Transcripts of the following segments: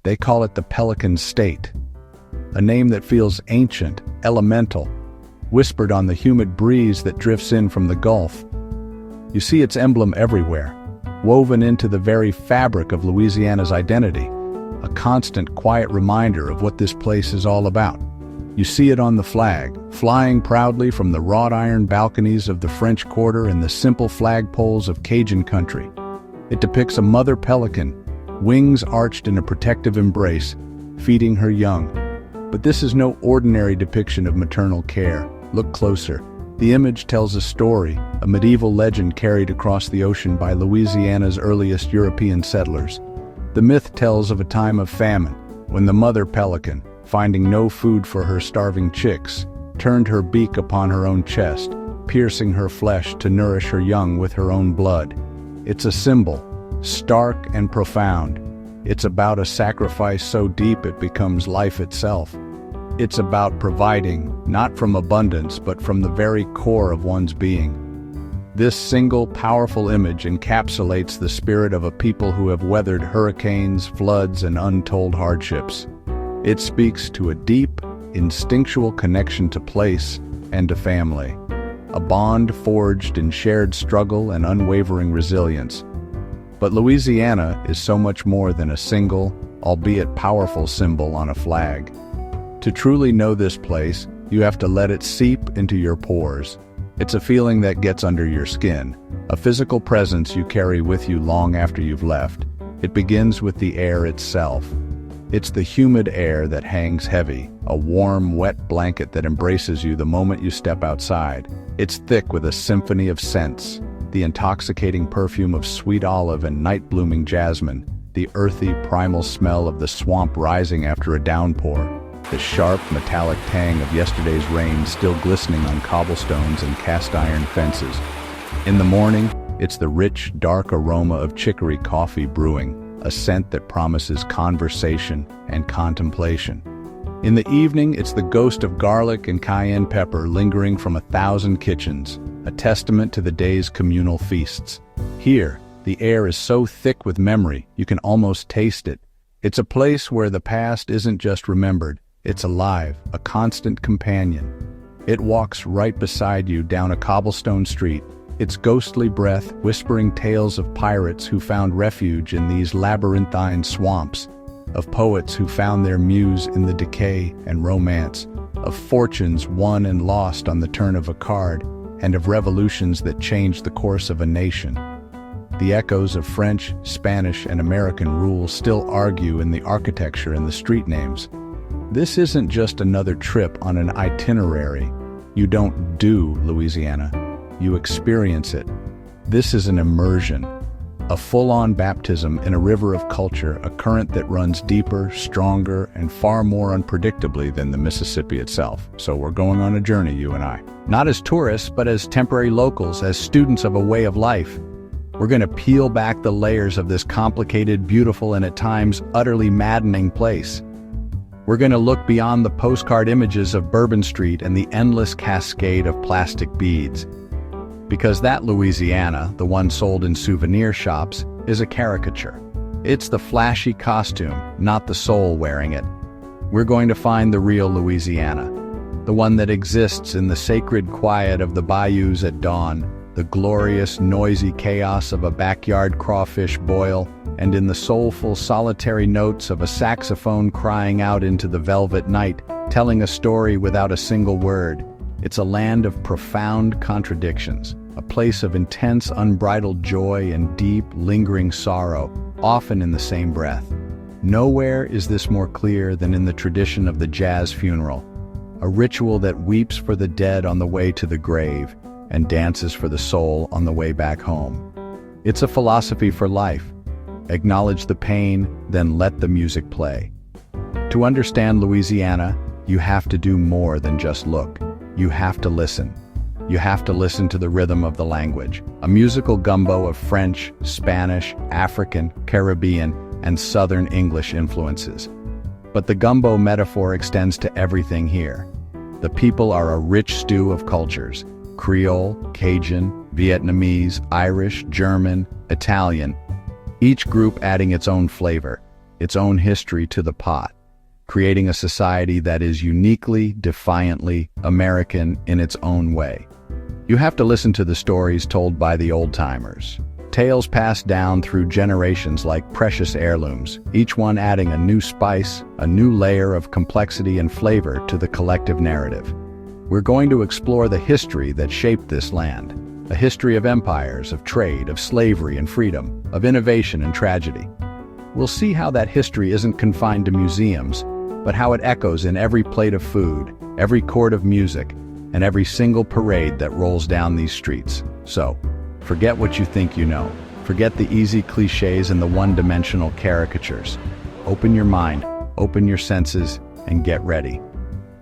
They call it the Pelican State, a name that feels ancient, elemental, whispered on the humid breeze that drifts in from the Gulf. You see its emblem everywhere, woven into the very fabric of Louisiana's identity, a constant, quiet reminder of what this place is all about. You see it on the flag, flying proudly from the wrought iron balconies of the French Quarter and the simple flagpoles of Cajun country. It depicts a mother pelican, wings arched in a protective embrace, feeding her young. But this is no ordinary depiction of maternal care. Look closer. The image tells a story, a medieval legend carried across the ocean by Louisiana's earliest European settlers. The myth tells of a time of famine, when the mother pelican, finding no food for her starving chicks, turned her beak upon her own chest, piercing her flesh to nourish her young with her own blood. It's a symbol, stark and profound. It's about a sacrifice so deep it becomes life itself. It's about providing, not from abundance, but from the very core of one's being. This single, powerful image encapsulates the spirit of a people who have weathered hurricanes, floods, and untold hardships. It speaks to a deep, instinctual connection to place and to family, a bond forged in shared struggle and unwavering resilience. But Louisiana is so much more than a single, albeit powerful symbol on a flag. To truly know this place, you have to let it seep into your pores. It's a feeling that gets under your skin, a physical presence you carry with you long after you've left. It begins with the air itself. It's the humid air that hangs heavy, a warm, wet blanket that embraces you the moment you step outside. It's thick with a symphony of scents, the intoxicating perfume of sweet olive and night-blooming jasmine, the earthy, primal smell of the swamp rising after a downpour, the sharp, metallic tang of yesterday's rain still glistening on cobblestones and cast-iron fences. In the morning, it's the rich, dark aroma of chicory coffee brewing, a scent that promises conversation and contemplation. In the evening, it's the ghost of garlic and cayenne pepper lingering from 1,000 kitchens, a testament to the day's communal feasts. Here, the air is so thick with memory, you can almost taste it. It's a place where the past isn't just remembered, it's alive, a constant companion. It walks right beside you down a cobblestone street, its ghostly breath whispering tales of pirates who found refuge in these labyrinthine swamps, of poets who found their muse in the decay and romance, of fortunes won and lost on the turn of a card, and of revolutions that changed the course of a nation. The echoes of French, Spanish, and American rule still argue in the architecture and the street names. This isn't just another trip on an itinerary. You don't do Louisiana. You experience it. This is an immersion, a full-on baptism in a river of culture, a current that runs deeper, stronger, and far more unpredictably than the Mississippi itself. So we're going on a journey, you and I. Not as tourists, but as temporary locals, as students of a way of life. We're going to peel back the layers of this complicated, beautiful, and at times utterly maddening place. We're going to look beyond the postcard images of Bourbon Street and the endless cascade of plastic beads. Because that Louisiana, the one sold in souvenir shops, is a caricature. It's the flashy costume, not the soul wearing it. We're going to find the real Louisiana, the one that exists in the sacred quiet of the bayous at dawn, the glorious, noisy chaos of a backyard crawfish boil, and in the soulful, solitary notes of a saxophone crying out into the velvet night, telling a story without a single word. It's a land of profound contradictions, a place of intense, unbridled joy and deep, lingering sorrow, often in the same breath. Nowhere is this more clear than in the tradition of the jazz funeral, a ritual that weeps for the dead on the way to the grave and dances for the soul on the way back home. It's a philosophy for life. Acknowledge the pain, then let the music play. To understand Louisiana, you have to do more than just look. You have to listen. You have to listen to the rhythm of the language, a musical gumbo of French, Spanish, African, Caribbean, and Southern English influences. But the gumbo metaphor extends to everything here. The people are a rich stew of cultures: Creole, Cajun, Vietnamese, Irish, German, Italian, each group adding its own flavor. its own history to the pot, creating a society that is uniquely, defiantly American in its own way. You have to listen to the stories told by the old-timers. Tales passed down through generations like precious heirlooms, each one adding a new spice, a new layer of complexity and flavor to the collective narrative. We're going to explore the history that shaped this land, a history of empires, of trade, of slavery and freedom, of innovation and tragedy. We'll see how that history isn't confined to museums, but how it echoes in every plate of food, every chord of music, and every single parade that rolls down these streets. So, forget what you think you know. Forget the easy cliches and the one-dimensional caricatures. Open your mind, open your senses, and get ready.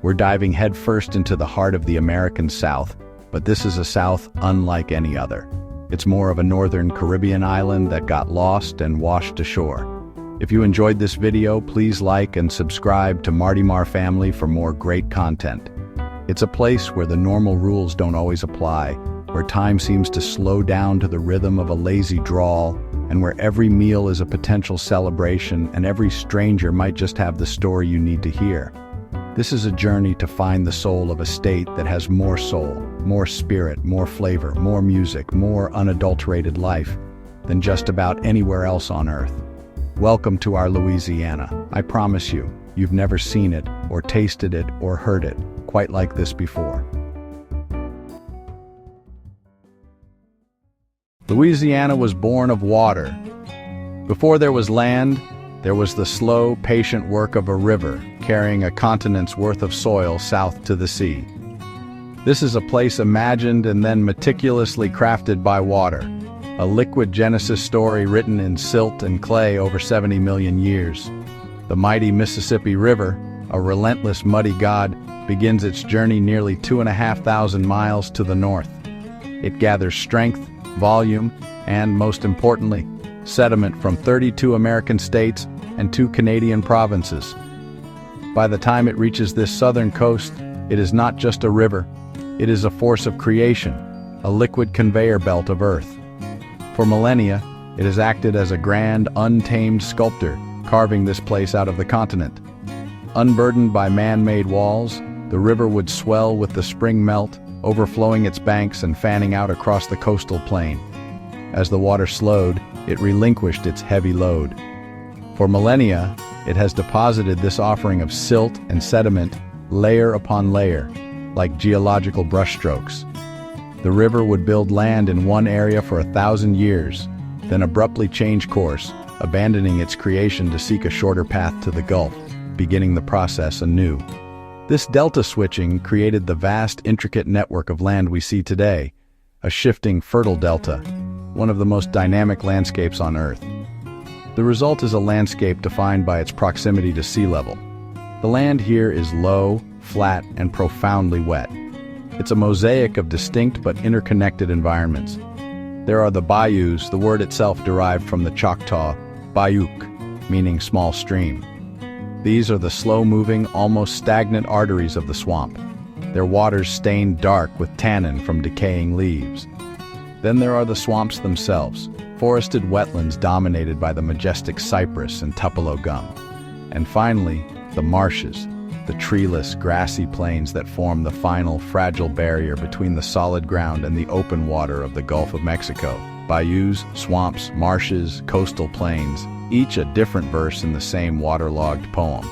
We're diving headfirst into the heart of the American South, but this is a South unlike any other. It's more of a northern Caribbean island that got lost and washed ashore. If you enjoyed this video, please like and subscribe to MartyMarFamily for more great content. It's a place where the normal rules don't always apply, where time seems to slow down to the rhythm of a lazy drawl, and where every meal is a potential celebration and every stranger might just have the story you need to hear. This is a journey to find the soul of a state that has more soul, more spirit, more flavor, more music, more unadulterated life than just about anywhere else on Earth. Welcome to our Louisiana. I promise you, you've never seen it, or tasted it, or heard it quite like this before. Louisiana was born of water. Before there was land, there was the slow, patient work of a river carrying a continent's worth of soil south to the sea. This is a place imagined and then meticulously crafted by water, a liquid Genesis story written in silt and clay over 70 million years. The mighty Mississippi River, a relentless muddy god, begins its journey nearly 2,500 miles to the north. It gathers strength, volume, and, most importantly, sediment from 32 American states and 2 Canadian provinces. By the time it reaches this southern coast, it is not just a river, it is a force of creation, a liquid conveyor belt of earth. For millennia, it has acted as a grand, untamed sculptor, carving this place out of the continent. Unburdened by man-made walls, the river would swell with the spring melt, overflowing its banks and fanning out across the coastal plain. As the water slowed, it relinquished its heavy load. For millennia, it has deposited this offering of silt and sediment layer upon layer, like geological brushstrokes. The river would build land in one area for 1,000 years, then abruptly change course, abandoning its creation to seek a shorter path to the Gulf, beginning the process anew. This delta switching created the vast, intricate network of land we see today, a shifting, fertile delta, one of the most dynamic landscapes on Earth. The result is a landscape defined by its proximity to sea level. The land here is low, flat, and profoundly wet. It's a mosaic of distinct but interconnected environments. There are the bayous, the word itself derived from the Choctaw bayou, meaning small stream. These are the slow-moving, almost stagnant arteries of the swamp, their waters stained dark with tannin from decaying leaves. Then there are the swamps themselves, forested wetlands dominated by the majestic cypress and tupelo gum. And finally, the marshes, the treeless, grassy plains that form the final, fragile barrier between the solid ground and the open water of the Gulf of Mexico. Bayous, swamps, marshes, coastal plains, each a different verse in the same waterlogged poem.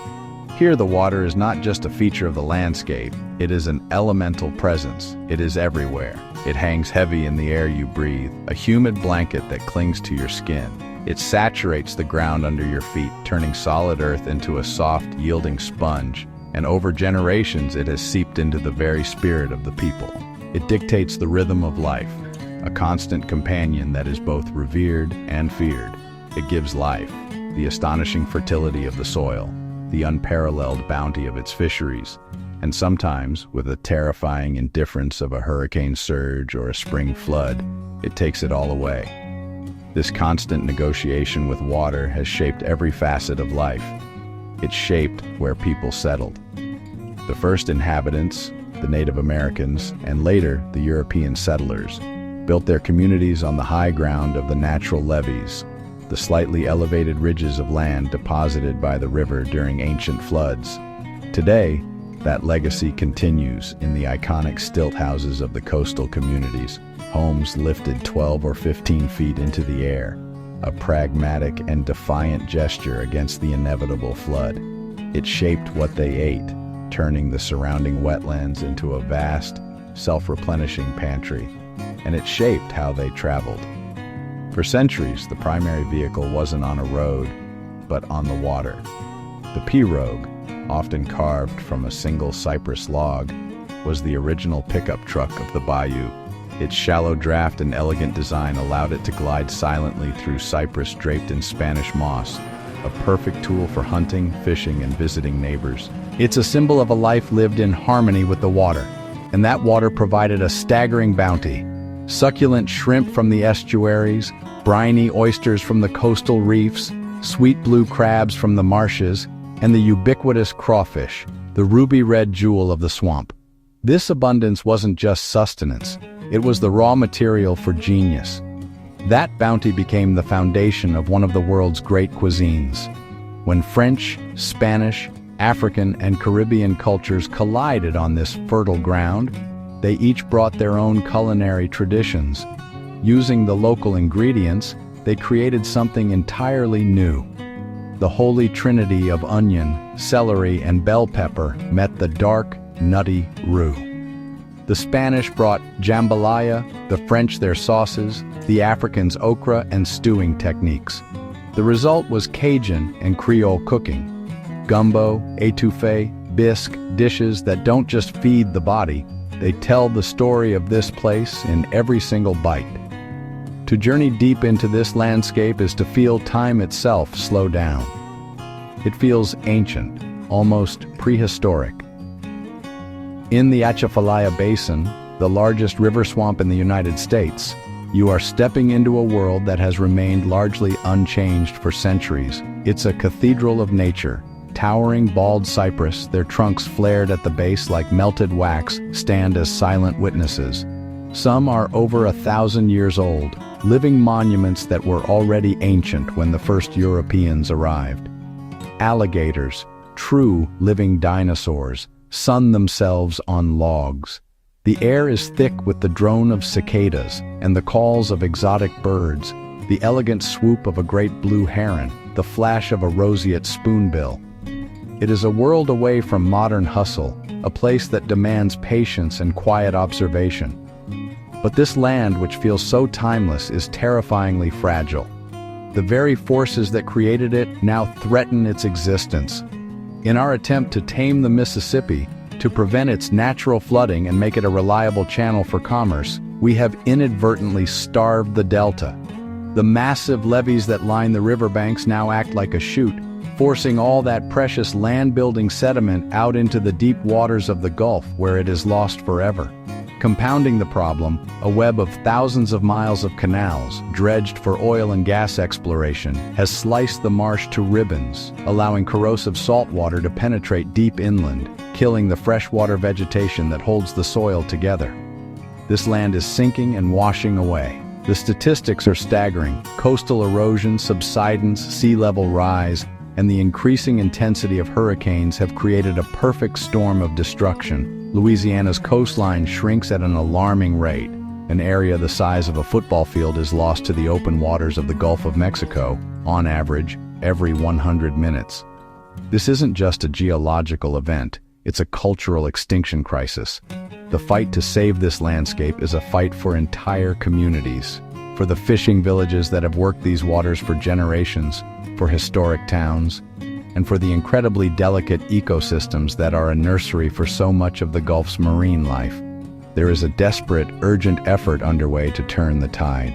Here the water is not just a feature of the landscape, it is an elemental presence. It is everywhere. It hangs heavy in the air you breathe, a humid blanket that clings to your skin. It saturates the ground under your feet, turning solid earth into a soft, yielding sponge, and over generations it has seeped into the very spirit of the people. It dictates the rhythm of life, a constant companion that is both revered and feared. It gives life, the astonishing fertility of the soil, the unparalleled bounty of its fisheries, and sometimes, with the terrifying indifference of a hurricane surge or a spring flood, it takes it all away. This constant negotiation with water has shaped every facet of life. It shaped where people settled. The first inhabitants, the Native Americans, and later the European settlers, built their communities on the high ground of the natural levees, the slightly elevated ridges of land deposited by the river during ancient floods. Today, that legacy continues in the iconic stilt houses of the coastal communities, homes lifted 12 or 15 feet into the air, a pragmatic and defiant gesture against the inevitable flood. It shaped what they ate, turning the surrounding wetlands into a vast, self-replenishing pantry, and it shaped how they traveled. For centuries, the primary vehicle wasn't on a road, but on the water. The pirogue, often carved from a single cypress log, was the original pickup truck of the bayou. Its shallow draft and elegant design allowed it to glide silently through cypress draped in Spanish moss, a perfect tool for hunting, fishing, and visiting neighbors. It's a symbol of a life lived in harmony with the water, and that water provided a staggering bounty. Succulent shrimp from the estuaries, briny oysters from the coastal reefs, sweet blue crabs from the marshes, and the ubiquitous crawfish, the ruby-red jewel of the swamp. This abundance wasn't just sustenance, it was the raw material for genius. That bounty became the foundation of one of the world's great cuisines. When French, Spanish, African, and Caribbean cultures collided on this fertile ground, they each brought their own culinary traditions. Using the local ingredients, they created something entirely new. The holy trinity of onion, celery, and bell pepper met the dark, nutty roux. The Spanish brought jambalaya, the French their sauces, the Africans okra and stewing techniques. The result was Cajun and Creole cooking. Gumbo, étouffée, bisque, dishes that don't just feed the body, they tell the story of this place in every single bite. To journey deep into this landscape is to feel time itself slow down. It feels ancient, almost prehistoric. In the Atchafalaya Basin, the largest river swamp in the United States, you are stepping into a world that has remained largely unchanged for centuries. It's a cathedral of nature. Towering bald cypress, their trunks flared at the base like melted wax, stand as silent witnesses. Some are over 1,000 years old, living monuments that were already ancient when the first Europeans arrived. Alligators, true living dinosaurs, sun themselves on logs. The air is thick with the drone of cicadas and the calls of exotic birds, the elegant swoop of a great blue heron, the flash of a roseate spoonbill. It is a world away from modern hustle, a place that demands patience and quiet observation. But this land, which feels so timeless, is terrifyingly fragile. The very forces that created it now threaten its existence. In our attempt to tame the Mississippi, to prevent its natural flooding and make it a reliable channel for commerce, we have inadvertently starved the delta. The massive levees that line the riverbanks now act like a chute, forcing all that precious land-building sediment out into the deep waters of the Gulf, where it is lost forever. Compounding the problem, a web of thousands of miles of canals, dredged for oil and gas exploration, has sliced the marsh to ribbons, allowing corrosive salt water to penetrate deep inland, killing the freshwater vegetation that holds the soil together. This land is sinking and washing away. The statistics are staggering: coastal erosion, subsidence, sea level rise, and the increasing intensity of hurricanes have created a perfect storm of destruction. Louisiana's coastline shrinks at an alarming rate. An area the size of a football field is lost to the open waters of the Gulf of Mexico, on average, every 100 minutes. This isn't just a geological event, it's a cultural extinction crisis. The fight to save this landscape is a fight for entire communities, for the fishing villages that have worked these waters for generations, for historic towns, and for the incredibly delicate ecosystems that are a nursery for so much of the Gulf's marine life. There is a desperate, urgent effort underway to turn the tide.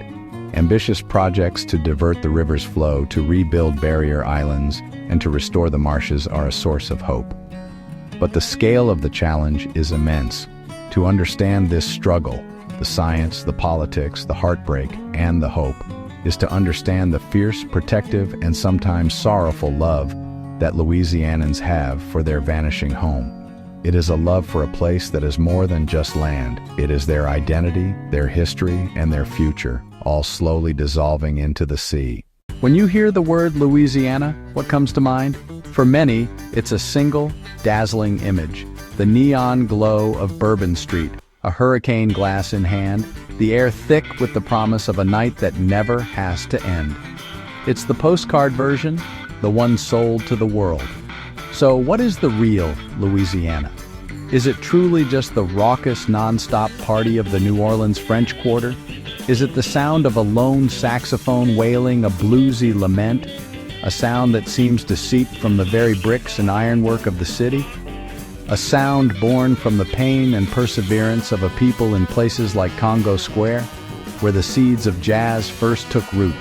Ambitious projects to divert the river's flow, to rebuild barrier islands, and to restore the marshes are a source of hope. But the scale of the challenge is immense. To understand this struggle, the science, the politics, the heartbreak, and the hope, is to understand the fierce, protective, and sometimes sorrowful love that Louisianans have for their vanishing home. It is a love for a place that is more than just land. It is their identity, their history, and their future, all slowly dissolving into the sea. When you hear the word Louisiana, what comes to mind? For many, it's a single, dazzling image. The neon glow of Bourbon Street, a hurricane glass in hand, the air thick with the promise of a night that never has to end. It's the postcard version, the one sold to the world. So what is the real Louisiana? Is it truly just the raucous, non-stop party of the New Orleans French Quarter? Is it the sound of a lone saxophone wailing a bluesy lament, a sound that seems to seep from the very bricks and ironwork of the city? A sound born from the pain and perseverance of a people in places like Congo Square, where the seeds of jazz first took root.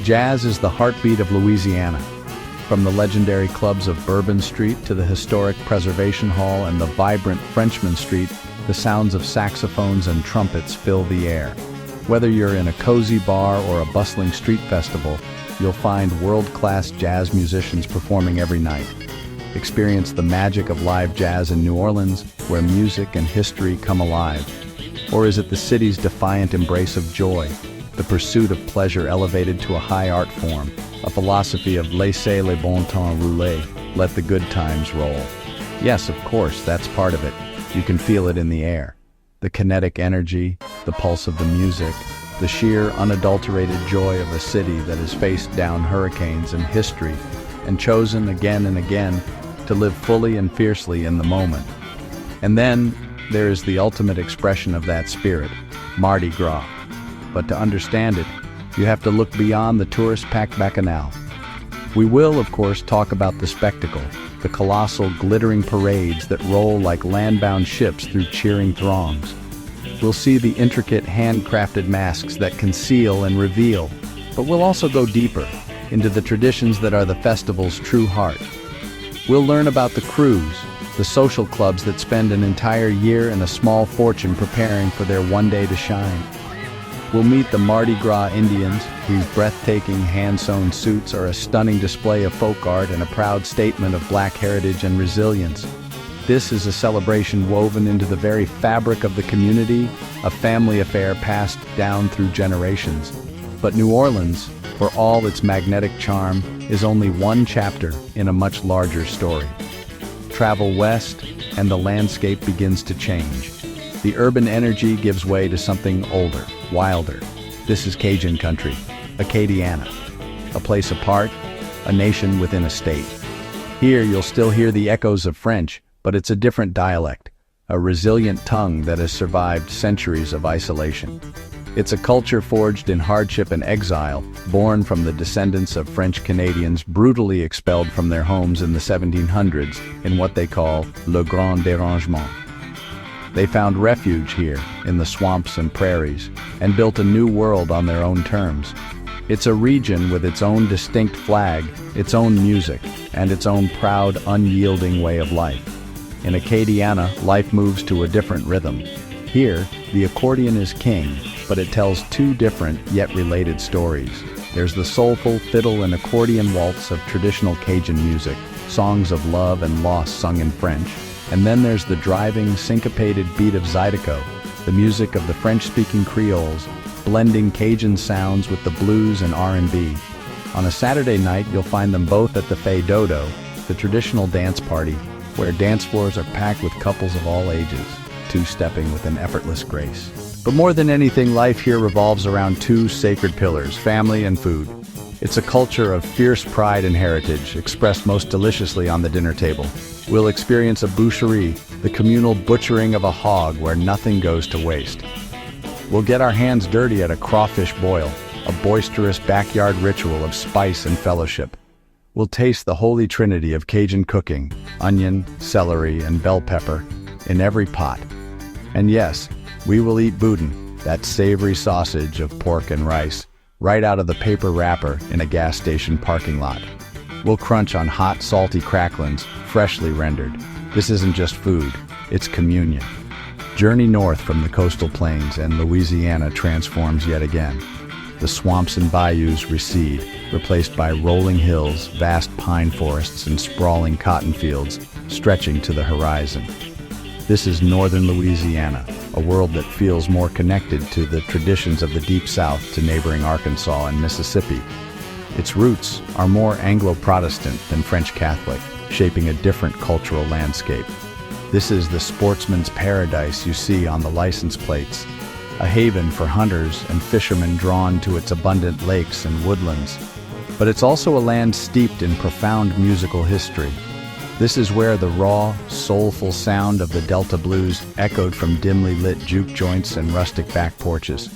Jazz is the heartbeat of Louisiana. From the legendary clubs of Bourbon Street to the historic Preservation Hall and the vibrant Frenchmen Street, the sounds of saxophones and trumpets fill the air. Whether you're in a cozy bar or a bustling street festival, you'll find world-class jazz musicians performing every night. Experience the magic of live jazz in New Orleans, where music and history come alive. Or is it the city's defiant embrace of joy, the pursuit of pleasure elevated to a high art form, a philosophy of laissez le bon temps rouler, let the good times roll? Yes, of course, that's part of it. You can feel it in the air. The kinetic energy, the pulse of the music, the sheer unadulterated joy of a city that has faced down hurricanes and history and chosen again and again to live fully and fiercely in the moment. And then there is the ultimate expression of that spirit, Mardi Gras. But to understand it, you have to look beyond the tourist-packed bacchanal. We will, of course, talk about the spectacle, the colossal glittering parades that roll like land-bound ships through cheering throngs. We'll see the intricate handcrafted masks that conceal and reveal, but we'll also go deeper into the traditions that are the festival's true heart. We'll learn about the crews, the social clubs that spend an entire year and a small fortune preparing for their one day to shine. We'll meet the Mardi Gras Indians, whose breathtaking hand-sewn suits are a stunning display of folk art and a proud statement of Black heritage and resilience. This is a celebration woven into the very fabric of the community, a family affair passed down through generations. But New Orleans, for all its magnetic charm, is only one chapter in a much larger story. Travel west, and the landscape begins to change. The urban energy gives way to something older, wilder. This is Cajun country, Acadiana, a place apart, a nation within a state. Here you'll still hear the echoes of French, but it's a different dialect, a resilient tongue that has survived centuries of isolation. It's a culture forged in hardship and exile, born from the descendants of French Canadians brutally expelled from their homes in the 1700s in what they call Le Grand Dérangement. They found refuge here, in the swamps and prairies, and built a new world on their own terms. It's a region with its own distinct flag, its own music, and its own proud, unyielding way of life. In Acadiana, life moves to a different rhythm. Here, the accordion is king, but it tells two different yet related stories. There's the soulful fiddle and accordion waltz of traditional Cajun music, songs of love and loss sung in French. And then there's the driving, syncopated beat of Zydeco, the music of the French-speaking Creoles, blending Cajun sounds with the blues and R&B. On a Saturday night, you'll find them both at the Fay Dodo, the traditional dance party, where dance floors are packed with couples of all ages, two-stepping with an effortless grace. But more than anything, life here revolves around two sacred pillars, family and food. It's a culture of fierce pride and heritage, expressed most deliciously on the dinner table. We'll experience a boucherie, the communal butchering of a hog where nothing goes to waste. We'll get our hands dirty at a crawfish boil, a boisterous backyard ritual of spice and fellowship. We'll taste the holy trinity of Cajun cooking, onion, celery, and bell pepper, in every pot. And yes, we will eat boudin, that savory sausage of pork and rice, right out of the paper wrapper in a gas station parking lot. We'll crunch on hot, salty cracklings, freshly rendered. This isn't just food, it's communion. Journey north from the coastal plains and Louisiana transforms yet again. The swamps and bayous recede, replaced by rolling hills, vast pine forests, and sprawling cotton fields stretching to the horizon. This is northern Louisiana, a world that feels more connected to the traditions of the Deep South to neighboring Arkansas and Mississippi. Its roots are more Anglo-Protestant than French Catholic, shaping a different cultural landscape. This is the sportsman's paradise you see on the license plates, a haven for hunters and fishermen drawn to its abundant lakes and woodlands. But it's also a land steeped in profound musical history. This is where the raw, soulful sound of the Delta blues echoed from dimly lit juke joints and rustic back porches.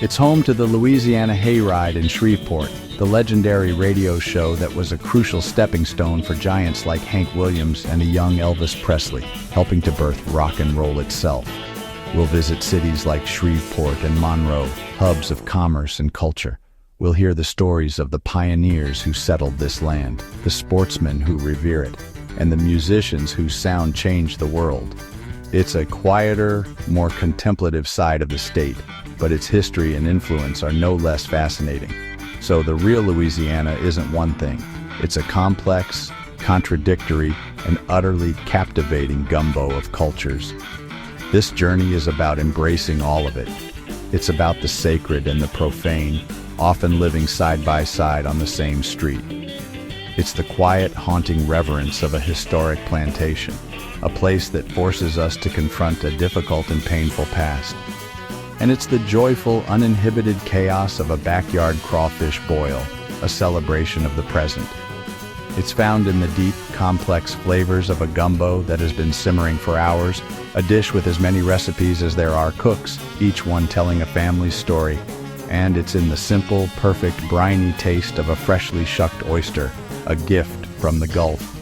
It's home to the Louisiana Hayride in Shreveport, the legendary radio show that was a crucial stepping stone for giants like Hank Williams and a young Elvis Presley, helping to birth rock and roll itself. We'll visit cities like Shreveport and Monroe, hubs of commerce and culture. We'll hear the stories of the pioneers who settled this land, the sportsmen who revere it, and the musicians whose sound changed the world. It's a quieter, more contemplative side of the state, but its history and influence are no less fascinating. So the real Louisiana isn't one thing. It's a complex, contradictory, and utterly captivating gumbo of cultures. This journey is about embracing all of it. It's about the sacred and the profane, often living side by side on the same street. It's the quiet, haunting reverence of a historic plantation, a place that forces us to confront a difficult and painful past. And it's the joyful, uninhibited chaos of a backyard crawfish boil, a celebration of the present. It's found in the deep, complex flavors of a gumbo that has been simmering for hours, a dish with as many recipes as there are cooks, each one telling a family's story. And it's in the simple, perfect, briny taste of a freshly shucked oyster, a gift from the Gulf.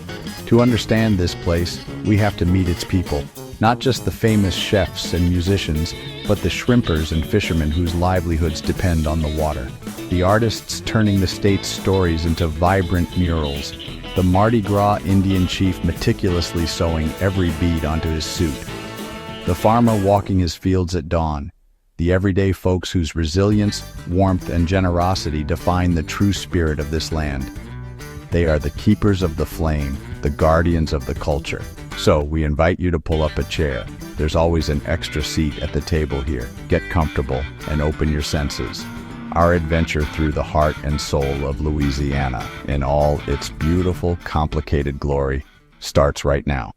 To understand this place, we have to meet its people, not just the famous chefs and musicians, but the shrimpers and fishermen whose livelihoods depend on the water. The artists turning the state's stories into vibrant murals, the Mardi Gras Indian chief meticulously sewing every bead onto his suit, the farmer walking his fields at dawn, the everyday folks whose resilience, warmth, and generosity define the true spirit of this land. They are the keepers of the flame, the guardians of the culture. So we invite you to pull up a chair. There's always an extra seat at the table here. Get comfortable and open your senses. Our adventure through the heart and soul of Louisiana, in all its beautiful, complicated glory, starts right now.